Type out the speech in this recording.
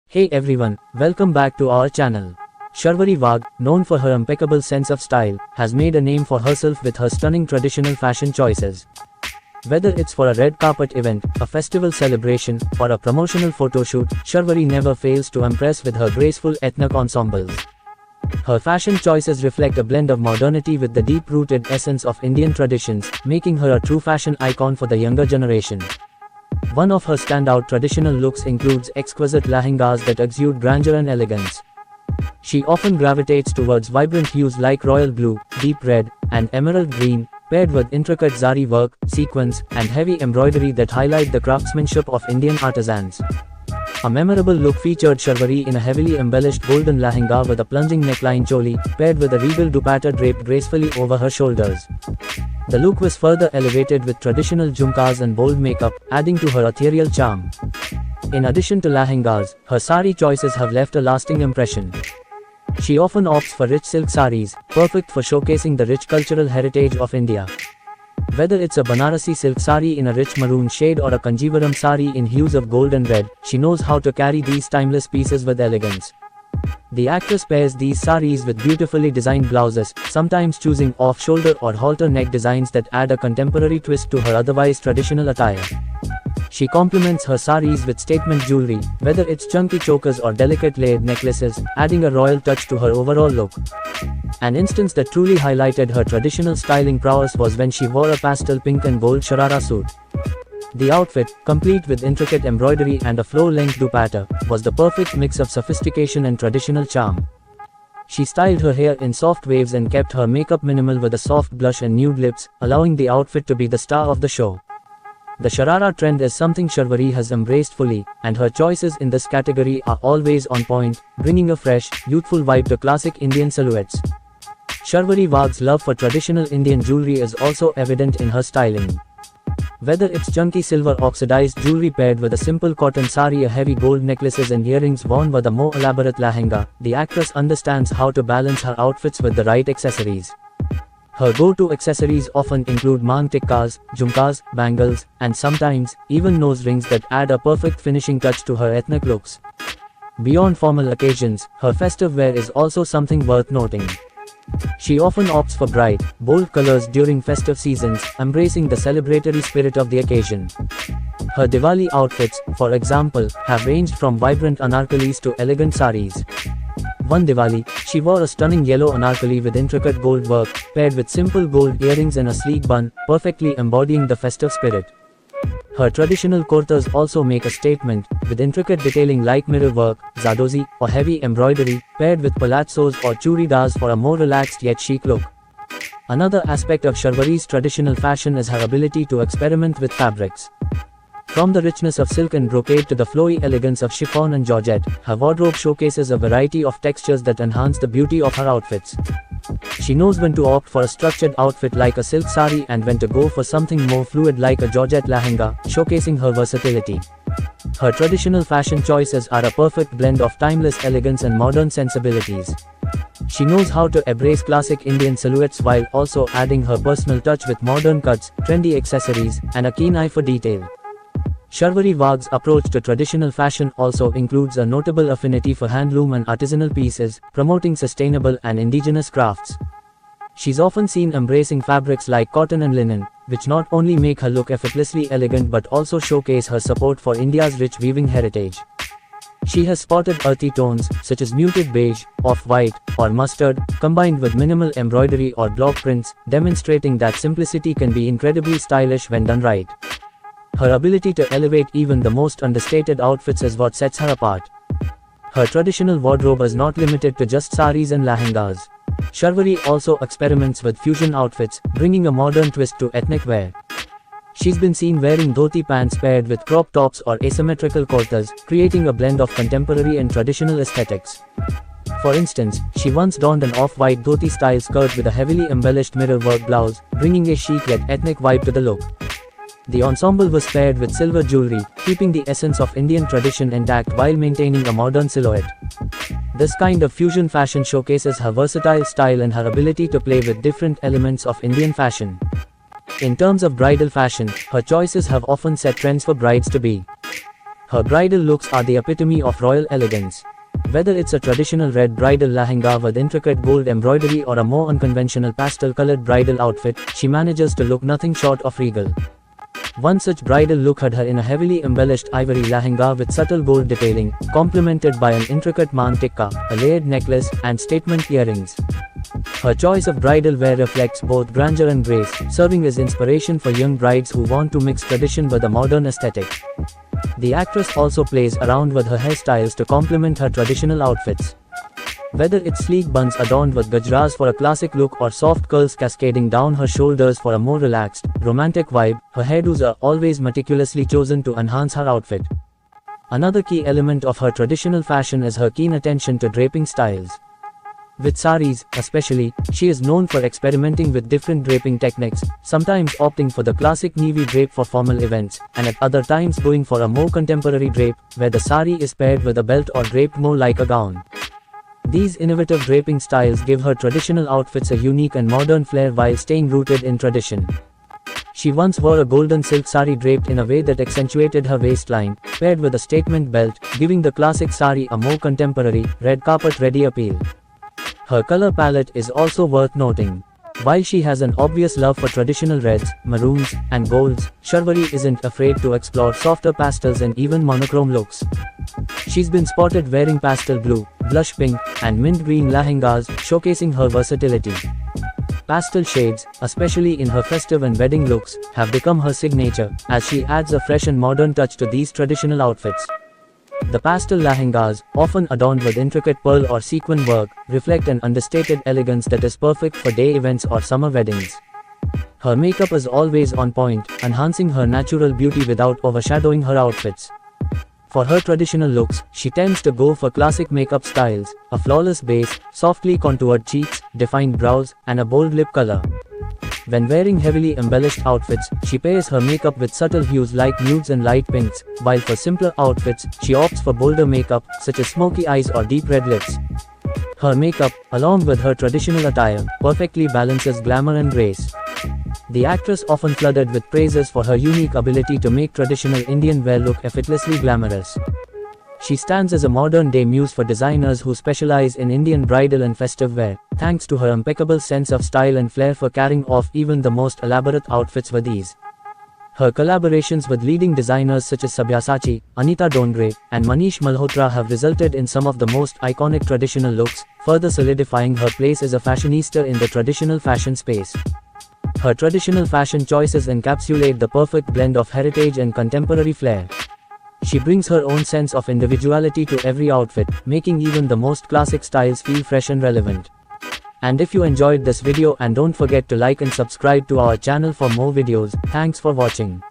Hey everyone, welcome back to our channel. Sharvari Wagh, known for her impeccable sense of style, has made a name for herself with her stunning traditional fashion choices. Whether it's for a red carpet event, a festival celebration, or a promotional photo shoot, Sharvari never fails to impress with her graceful ethnic ensembles. Her fashion choices reflect a blend of modernity with the deep-rooted essence of Indian traditions, making her a true fashion icon for the younger generation. One of her standout traditional looks includes exquisite lehengas that exude grandeur and elegance. She often gravitates towards vibrant hues like royal blue, deep red, and emerald green, paired with intricate zari work, sequins, and heavy embroidery that highlight the craftsmanship of Indian artisans. A memorable look featured Sharvari in a heavily embellished golden lehenga with a plunging neckline choli, paired with a regal dupatta draped gracefully over her shoulders. The look was further elevated with traditional jhumkas and bold makeup, adding to her ethereal charm. In addition to lehengas, her sari choices have left a lasting impression. She often opts for rich silk saris, perfect for showcasing the rich cultural heritage of India. Whether it's a Banarasi silk sari in a rich maroon shade or a Kanjivaram sari in hues of gold and red, she knows how to carry these timeless pieces with elegance. The actress pairs these saris with beautifully designed blouses, sometimes choosing off-shoulder or halter neck designs that add a contemporary twist to her otherwise traditional attire. She complements her saris with statement jewelry, whether it's chunky chokers or delicate layered necklaces, adding a royal touch to her overall look. An instance that truly highlighted her traditional styling prowess was when she wore a pastel pink and gold sharara suit. The outfit, complete with intricate embroidery and a floor-length dupatta, was the perfect mix of sophistication and traditional charm. She styled her hair in soft waves and kept her makeup minimal with a soft blush and nude lips, allowing the outfit to be the star of the show. The sharara trend is something Sharvari has embraced fully, and her choices in this category are always on point, bringing a fresh, youthful vibe to classic Indian silhouettes. Sharvari Wagh's love for traditional Indian jewelry is also evident in her styling. Whether it's chunky silver oxidized jewelry paired with a simple cotton sari or heavy gold necklaces and earrings worn with a more elaborate lehenga, the actress understands how to balance her outfits with the right accessories. Her go-to accessories often include mang tikkas, jhumkas, bangles, and sometimes, even nose rings that add a perfect finishing touch to her ethnic looks. Beyond formal occasions, her festive wear is also something worth noting. She often opts for bright, bold colors during festive seasons, embracing the celebratory spirit of the occasion. Her Diwali outfits, for example, have ranged from vibrant anarkalis to elegant saris. One Diwali, she wore a stunning yellow anarkali with intricate gold work, paired with simple gold earrings and a sleek bun, perfectly embodying the festive spirit. Her traditional kurtas also make a statement, with intricate detailing like mirror work, zardozi, or heavy embroidery, paired with palazzos or churidars for a more relaxed yet chic look. Another aspect of Sharvari's traditional fashion is her ability to experiment with fabrics. From the richness of silk and brocade to the flowy elegance of chiffon and georgette, her wardrobe showcases a variety of textures that enhance the beauty of her outfits. She knows when to opt for a structured outfit like a silk sari and when to go for something more fluid like a georgette lehenga, showcasing her versatility. Her traditional fashion choices are a perfect blend of timeless elegance and modern sensibilities. She knows how to embrace classic Indian silhouettes while also adding her personal touch with modern cuts, trendy accessories, and a keen eye for detail. Sharvari Wagh's approach to traditional fashion also includes a notable affinity for handloom and artisanal pieces, promoting sustainable and indigenous crafts. She's often seen embracing fabrics like cotton and linen, which not only make her look effortlessly elegant but also showcase her support for India's rich weaving heritage. She has spotted earthy tones, such as muted beige, off-white, or mustard, combined with minimal embroidery or block prints, demonstrating that simplicity can be incredibly stylish when done right. Her ability to elevate even the most understated outfits is what sets her apart. Her traditional wardrobe is not limited to just saris and lehengas. Sharvari also experiments with fusion outfits, bringing a modern twist to ethnic wear. She's been seen wearing dhoti pants paired with crop tops or asymmetrical kurtas, creating a blend of contemporary and traditional aesthetics. For instance, she once donned an off-white dhoti-style skirt with a heavily embellished mirror work blouse, bringing a chic yet ethnic vibe to the look. The ensemble was paired with silver jewelry, keeping the essence of Indian tradition intact while maintaining a modern silhouette. This kind of fusion fashion showcases her versatile style and her ability to play with different elements of Indian fashion. In terms of bridal fashion, her choices have often set trends for brides to be. Her bridal looks are the epitome of royal elegance. Whether it's a traditional red bridal lehenga with intricate gold embroidery or a more unconventional pastel-colored bridal outfit, she manages to look nothing short of regal. One such bridal look had her in a heavily embellished ivory lehenga with subtle gold detailing, complemented by an intricate maan tikka, a layered necklace, and statement earrings. Her choice of bridal wear reflects both grandeur and grace, serving as inspiration for young brides who want to mix tradition with a modern aesthetic. The actress also plays around with her hairstyles to complement her traditional outfits. Whether it's sleek buns adorned with gajras for a classic look or soft curls cascading down her shoulders for a more relaxed, romantic vibe, her hairdos are always meticulously chosen to enhance her outfit. Another key element of her traditional fashion is her keen attention to draping styles. With saris, especially, she is known for experimenting with different draping techniques, sometimes opting for the classic navy drape for formal events, and at other times going for a more contemporary drape, where the sari is paired with a belt or draped more like a gown. These innovative draping styles give her traditional outfits a unique and modern flair while staying rooted in tradition. She once wore a golden silk sari draped in a way that accentuated her waistline, paired with a statement belt, giving the classic sari a more contemporary, red carpet-ready appeal. Her color palette is also worth noting. While she has an obvious love for traditional reds, maroons, and golds, Sharvari isn't afraid to explore softer pastels and even monochrome looks. She's been spotted wearing pastel blue, blush pink, and mint green lehengas, showcasing her versatility. Pastel shades, especially in her festive and wedding looks, have become her signature, as she adds a fresh and modern touch to these traditional outfits. The pastel lehengas, often adorned with intricate pearl or sequin work, reflect an understated elegance that is perfect for day events or summer weddings. Her makeup is always on point, enhancing her natural beauty without overshadowing her outfits. For her traditional looks, she tends to go for classic makeup styles, a flawless base, softly contoured cheeks, defined brows, and a bold lip color. When wearing heavily embellished outfits, she pairs her makeup with subtle hues like nudes and light pinks, while for simpler outfits, she opts for bolder makeup, such as smoky eyes or deep red lips. Her makeup, along with her traditional attire, perfectly balances glamour and grace. The actress often flooded with praises for her unique ability to make traditional Indian wear look effortlessly glamorous. She stands as a modern-day muse for designers who specialize in Indian bridal and festive wear, thanks to her impeccable sense of style and flair for carrying off even the most elaborate outfits with ease. Her collaborations with leading designers such as Sabyasachi, Anita Dongre, and Manish Malhotra have resulted in some of the most iconic traditional looks, further solidifying her place as a fashionista in the traditional fashion space. Her traditional fashion choices encapsulate the perfect blend of heritage and contemporary flair. She brings her own sense of individuality to every outfit, making even the most classic styles feel fresh and relevant. And if you enjoyed this video, and don't forget to like and subscribe to our channel for more videos. Thanks for watching.